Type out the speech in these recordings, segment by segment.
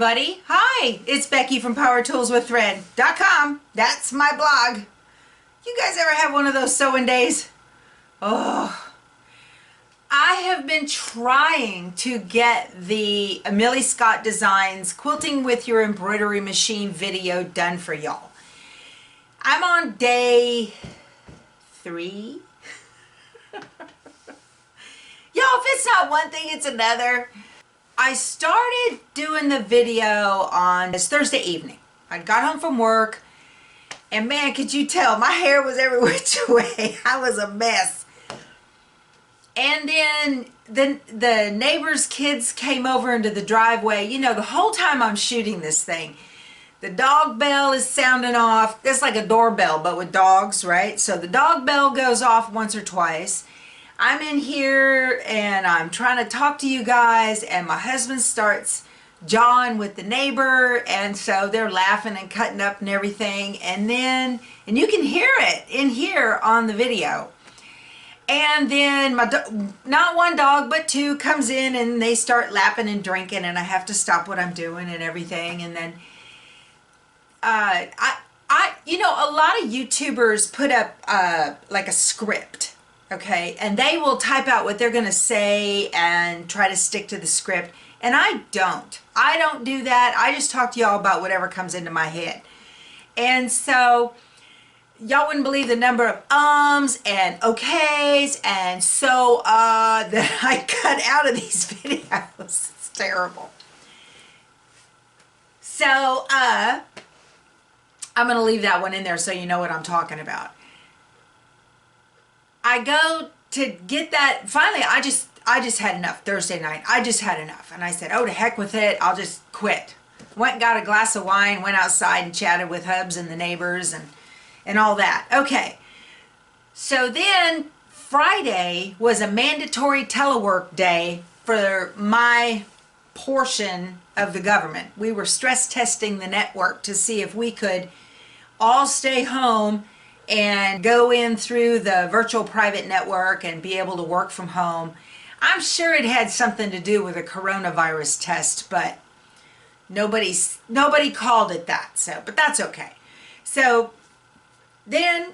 everybody. Hi, it's Becky from PowerToolsWithThread.com. That's my blog. You guys ever have one of those sewing days? Oh, I have been trying to get the Millie Scott Designs Quilting with Your Embroidery Machine video done for y'all. I'm on day 3. Y'all, if it's not one thing, it's another. I started doing the video on this Thursday evening. I got home from work and man, could you tell my hair was every which way. I was a mess. And then the neighbor's kids came over into the driveway. You know, the whole time I'm shooting this thing, the dog bell is sounding off. It's like a doorbell, but with dogs, right? So the dog bell goes off once or twice. I'm in here and I'm trying to talk to you guys, and my husband starts jawing with the neighbor, and so they're laughing and cutting up and everything, and you can hear it in here on the video. And then not one dog but 2 comes in and they start lapping and drinking, and I have to stop what I'm doing and everything. And then you know, a lot of YouTubers put up like a script. Okay, and they will type out what they're going to say and try to stick to the script. And I don't do that. I just talk to y'all about whatever comes into my head. And so y'all wouldn't believe the number of ums and okays and so that I cut out of these videos. It's terrible. So I'm going to leave that one in there so you know what I'm talking about. I go to get that. Finally, I just had enough Thursday night. I just had enough. And I said, oh, to heck with it. I'll just quit. Went and got a glass of wine, went outside and chatted with Hubs and the neighbors and all that. Okay. So then Friday was a mandatory telework day for my portion of the government. We were stress testing the network to see if we could all stay home and go in through the virtual private network and be able to work from home. I'm sure it had something to do with a coronavirus test, but nobody called it that. So, but that's okay. So then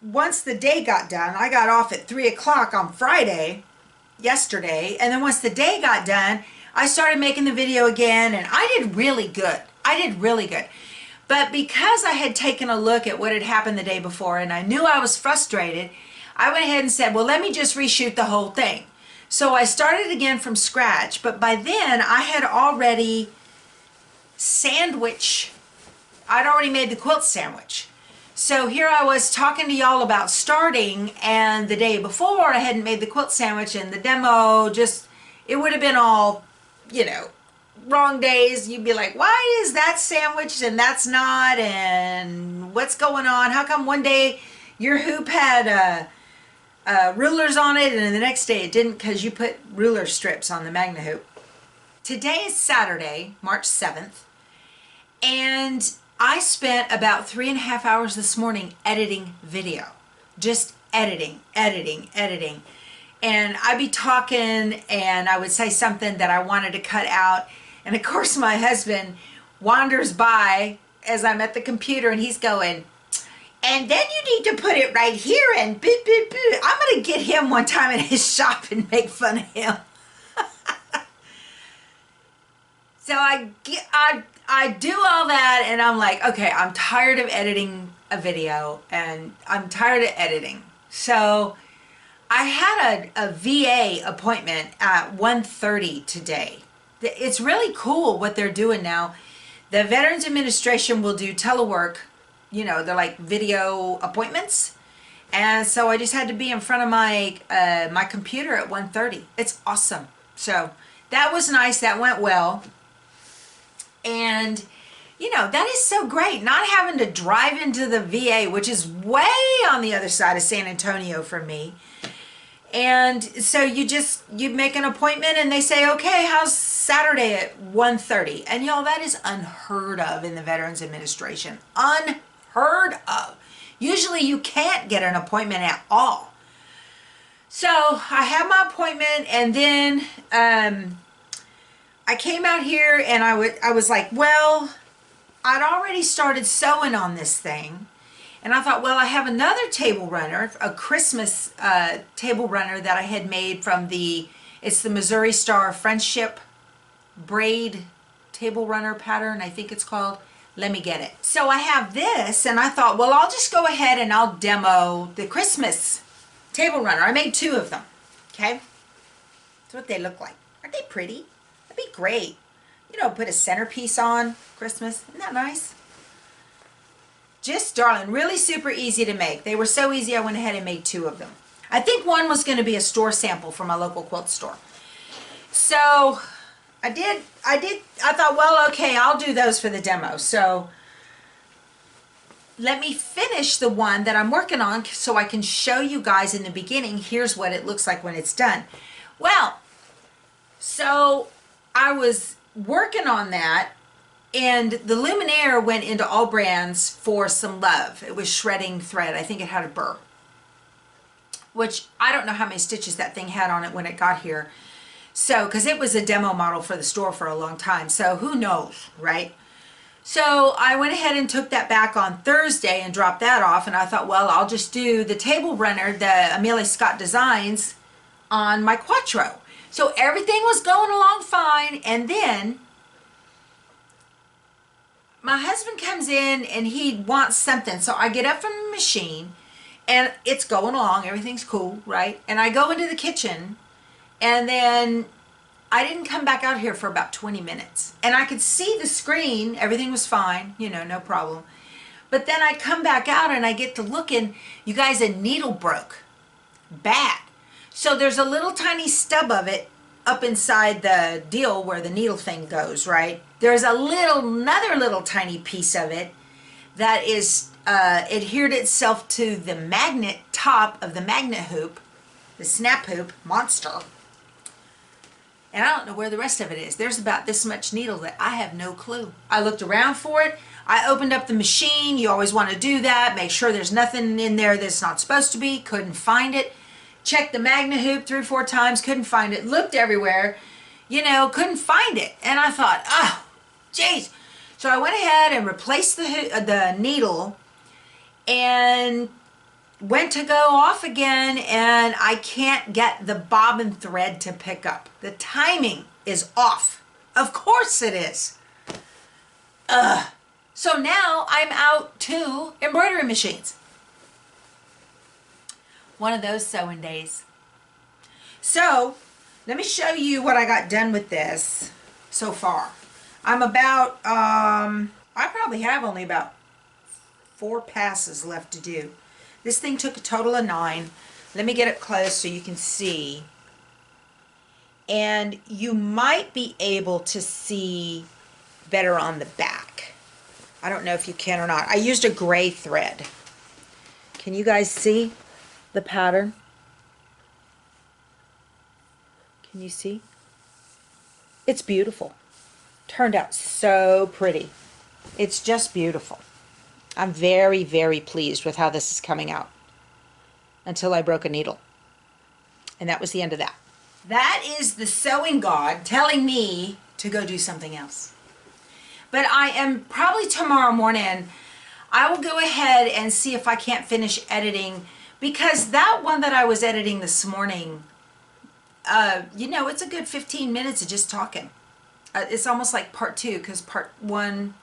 once the day got done, I got off at 3 o'clock on Friday, yesterday, and then once the day got done, I started making the video again, and I did really good. But because I had taken a look at what had happened the day before and I knew I was frustrated, I went ahead and said, well, let me just reshoot the whole thing. So I started again from scratch, but by then I had already I'd already made the quilt sandwich. So here I was talking to y'all about starting, and the day before I hadn't made the quilt sandwich, and the demo it would have been all, you know, wrong days. You'd be like, why is that sandwiched and that's not, and what's going on? How come one day your hoop had rulers on it and the next day it didn't because you put ruler strips on the magna hoop? Today is Saturday, March 7th, and I spent about 3.5 hours this morning editing video. Just editing. And I'd be talking and I would say something that I wanted to cut out. And of course my husband wanders by as I'm at the computer and he's going, and then you need to put it right here and boop, boop, boop. I'm going to get him one time in his shop and make fun of him. So I do all that and I'm like, okay, I'm tired of editing a video and I'm tired of editing. So I had a VA appointment at 1:30 today. It's really cool what they're doing now. The Veterans Administration will do telework, you know, they're like video appointments. And so I just had to be in front of my my computer at 1:30. It's awesome. So that was nice. That went well. And, you know, that is so great. Not having to drive into the VA, which is way on the other side of San Antonio from me. And so you make an appointment and they say, okay, how's Saturday at 1:30? And y'all, that is unheard of in the Veterans Administration. Unheard of. Usually you can't get an appointment at all. So I had my appointment, and then I came out here and I was like, well, I'd already started sewing on this thing. And I thought, well, I have another table runner, a Christmas table runner that I had made from it's the Missouri Star Friendship braid table runner pattern, I think it's called. Let me get it. So I have this, and I thought, well, I'll just go ahead and I'll demo the Christmas table runner. I made 2 of them, okay? That's what they look like. Aren't they pretty? That'd be great. You know, put a centerpiece on Christmas. Isn't that nice? Just darling, really super easy to make. They were so easy I went ahead and made 2 of them. I think one was going to be a store sample from my local quilt store. So I thought, well, okay, I'll do those for the demo. So let me finish the one that I'm working on so I can show you guys in the beginning. Here's what it looks like when it's done. Well, so I was working on that, and the luminaire went into All Brands for some love. It was shredding thread. I think it had a burr, which I don't know how many stitches that thing had on it when it got here. So, because it was a demo model for the store for a long time. So who knows, right? So I went ahead and took that back on Thursday and dropped that off. And I thought, well, I'll just do the table runner, the Amelia Scott Designs, on my Quattro. So everything was going along fine. And then my husband comes in and he wants something. So I get up from the machine and it's going along. Everything's cool, right? And I go into the kitchen, and then I didn't come back out here for about 20 minutes. And I could see the screen. Everything was fine, you know, no problem. But then I come back out and I get to looking. You guys, a needle broke. Bad. So there's a little tiny stub of it up inside the deal where the needle thing goes, right? There's another little tiny piece of it that is adhered itself to the magnet top of the magnet hoop, the snap hoop monster. And I don't know where the rest of it is. There's about this much needle that I have no clue. I looked around for it. I opened up the machine. You always want to do that. Make sure there's nothing in there that's not supposed to be. Couldn't find it. Checked the magnet hoop 3 or 4 times. Couldn't find it. Looked everywhere. You know, couldn't find it. And I thought, oh, jeez. So I went ahead and replaced the needle and went to go off again, and I can't get the bobbin thread to pick up. The timing is off. Of course it is. So now I'm out 2 embroidery machines. One of those sewing days. So let me show you what I got done with this so far. I'm about, I probably have only about 4 passes left to do. This thing took a total of 9. Let me get it close so you can see. And you might be able to see better on the back. I don't know if you can or not. I used a gray thread. Can you guys see the pattern? Can you see? It's beautiful. Turned out so pretty. It's just beautiful. I'm very, very pleased with how this is coming out. Until I broke a needle. And that was the end of that. That is the sewing god telling me to go do something else. But I am probably tomorrow morning, I will go ahead and see if I can't finish editing, because that one that I was editing this morning, you know, it's a good 15 minutes of just talking. It's almost like part 2, because part 1,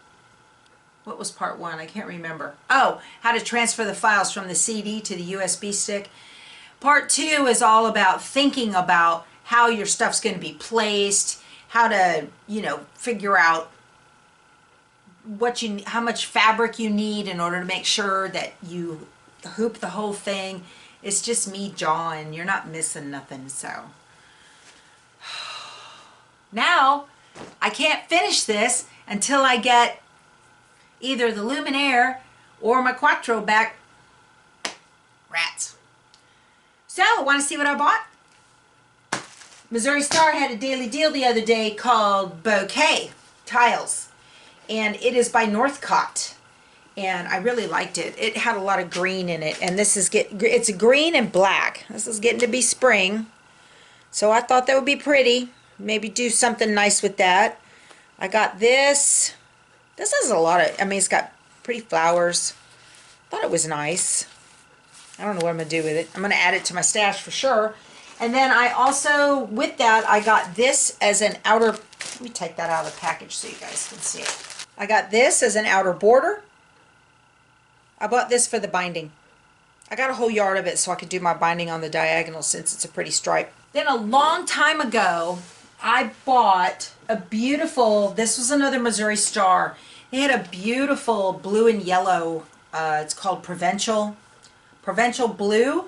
what was part 1? I can't remember. Oh, how to transfer the files from the CD to the USB stick. Part 2 is all about thinking about how your stuff's going to be placed, how to, you know, figure out how much fabric you need in order to make sure that you hoop the whole thing. It's just me jawing. You're not missing nothing. So now I can't finish this until I get either the luminaire or my Quattro back. Rats. So, want to see what I bought? Missouri Star had a daily deal the other day called Bouquet Tiles. And it is by Northcott. And I really liked it. It had a lot of green in it. And this is it's green and black. This is getting to be spring. So I thought that would be pretty. maybe do something nice with that. I got this. This has a lot of, I mean, it's got pretty flowers. Thought it was nice. I don't know what I'm going to do with it. I'm going to add it to my stash for sure. And then I also, with that, I got this as an outer, let me take that out of the package so you guys can see it. I got this as an outer border. I bought this for the binding. I got a whole yard of it so I could do my binding on the diagonal since it's a pretty stripe. Then a long time ago, I bought a beautiful, this was another Missouri Star. They had a beautiful blue and yellow, it's called Provincial Blue.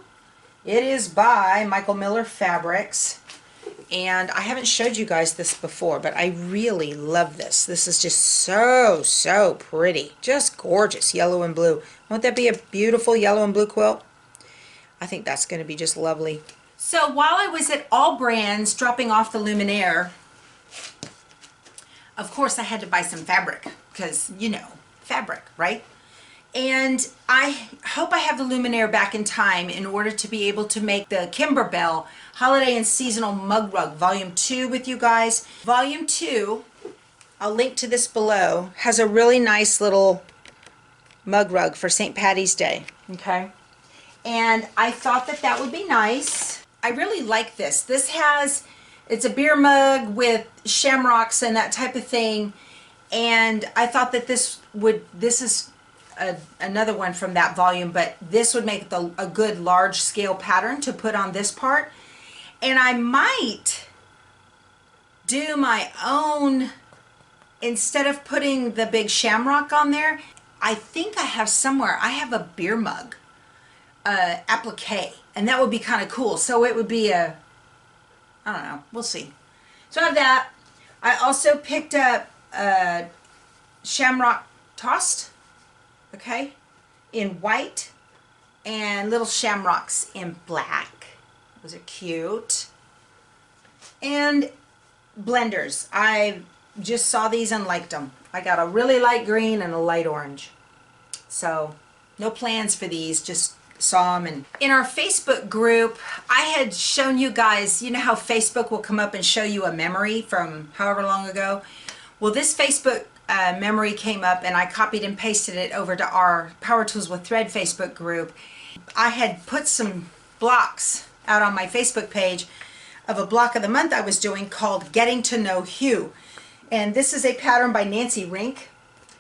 It is by Michael Miller Fabrics. And I haven't showed you guys this before, but I really love this. This is just so, so pretty. Just gorgeous, yellow and blue. Won't that be a beautiful yellow and blue quilt? I think that's going to be just lovely. So while I was at All Brands dropping off the Luminaire, of course I had to buy some fabric because, you know, fabric, right? And I hope I have the Luminaire back in time in order to be able to make the Kimberbell Holiday and Seasonal Mug Rug Volume 2 with you guys. Volume 2, I'll link to this below, has a really nice little mug rug for St. Patty's Day, okay? And I thought that that would be nice. I really like this. This has, it's a beer mug with shamrocks and that type of thing. And I thought that this is another one from that volume, but this would make a good large scale pattern to put on this part. And I might do my own, instead of putting the big shamrock on there, I think I have somewhere, I have a beer mug applique, and that would be kind of cool. So it would be a, I don't know, we'll see. So I have that. I also picked up shamrock tossed, okay, in white, and little shamrocks in black. Those are cute. And blenders. I just saw these and liked them. I got a really light green and a light orange. So no plans for these, just saw them. And in our Facebook group, I had shown you guys, you know how Facebook will come up and show you a memory from however long ago? Well, this Facebook memory came up and I copied and pasted it over to our Power Tools with Thread Facebook group. I had put some blocks out on my Facebook page of a block of the month I was doing called Getting to Know Hue. And this is a pattern by Nancy Rink.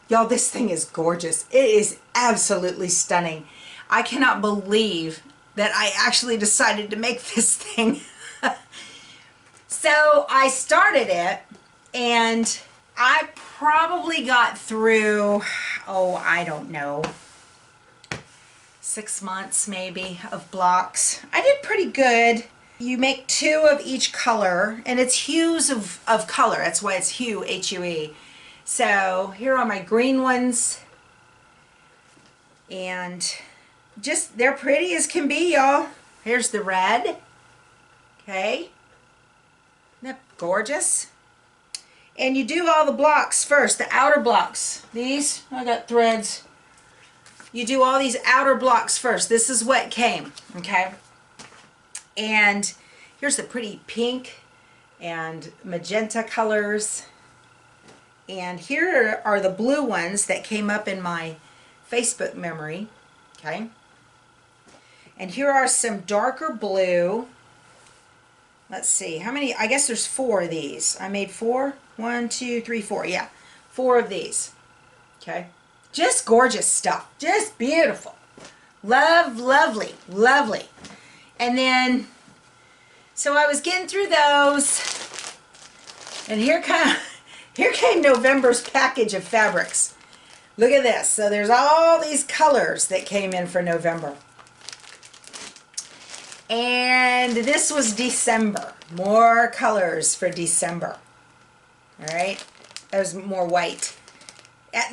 Y'all, this thing is gorgeous. It is absolutely stunning. I cannot believe that I actually decided to make this thing. So I started it and I probably got through, oh, I don't know, 6 months maybe of blocks. I did pretty good. You make 2 of each color, and it's hues of color. That's why it's hue, H-U-E. So here are my green ones. And just, they're pretty as can be, y'all. Here's the red. Okay. Isn't that gorgeous? And you do all the blocks first, the outer blocks. These, I got threads. You do all these outer blocks first. This is what came, okay? And here's the pretty pink and magenta colors. And here are the blue ones that came up in my Facebook memory, okay? And here are some darker blue. Let's see, how many? I guess there's 4 of these. I made 4. 1, 2, 3, 4. Yeah, 4 of these. Okay. Just gorgeous stuff. Just beautiful. Lovely. Lovely. And then, so I was getting through those. And here came November's package of fabrics. Look at this. So there's all these colors that came in for November. And this was December. More colors for December. All right. There's more white.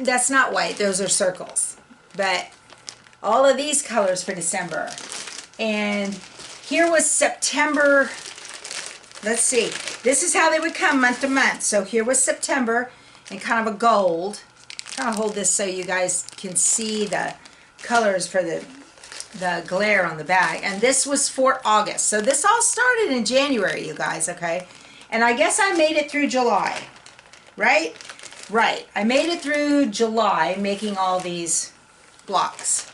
That's not white. Those are circles. But all of these colors for December. And here was September. Let's see. This is how they would come month to month. So here was September in kind of a gold. I'm going to hold this so you guys can see the colors for the glare on the bag. And this was for August. So this all started in January, you guys, okay? And I guess I made it through July, right? Right. I made it through July making all these blocks.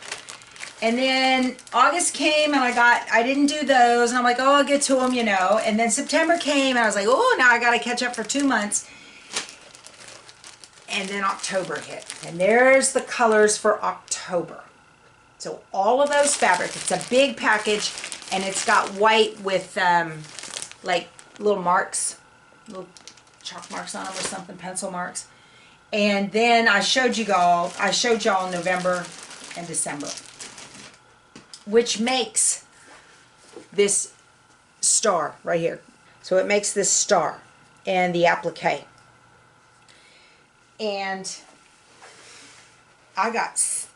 And then August came and I didn't do those. And I'm like, oh, I'll get to them, you know. And then September came and I was like, oh, now I got to catch up for 2 months. And then October hit. And there's the colors for October. So all of those fabric, it's a big package and it's got white with like little marks, little chalk marks on them or something, pencil marks. And then I showed y'all November and December, which makes this star right here. So it makes this star and the applique. And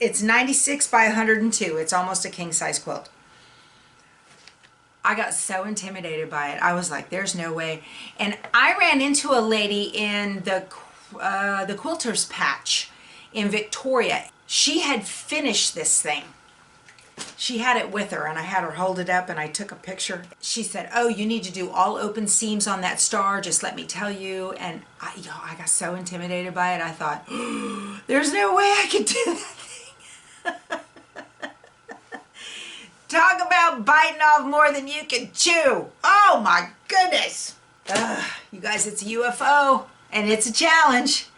it's 96 by 102. It's almost a king size quilt. I got so intimidated by it. I was like, there's no way. And I ran into a lady in the quilters patch in Victoria. She had finished this thing. She had it with her and I had her hold it up and I took a picture. She said, oh, you need to do all open seams on that star, just let me tell you. And I got so intimidated by it. I thought, oh, there's no way I could do that thing. Talk about biting off more than you can chew. Oh my goodness. You guys, it's a UFO and it's a challenge.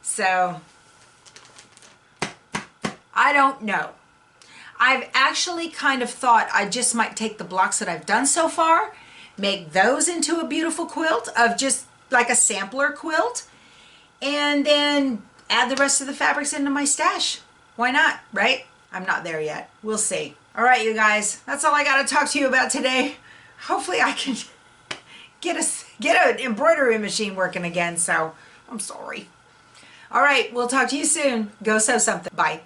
So I don't know. I've actually kind of thought I just might take the blocks that I've done so far, make those into a beautiful quilt of just like a sampler quilt, and then add the rest of the fabrics into my stash. Why not, right? I'm not there yet. We'll see. All right, you guys, that's all I got to talk to you about today. Hopefully I can get an embroidery machine working again, so I'm sorry. All right, we'll talk to you soon. Go sew something. Bye.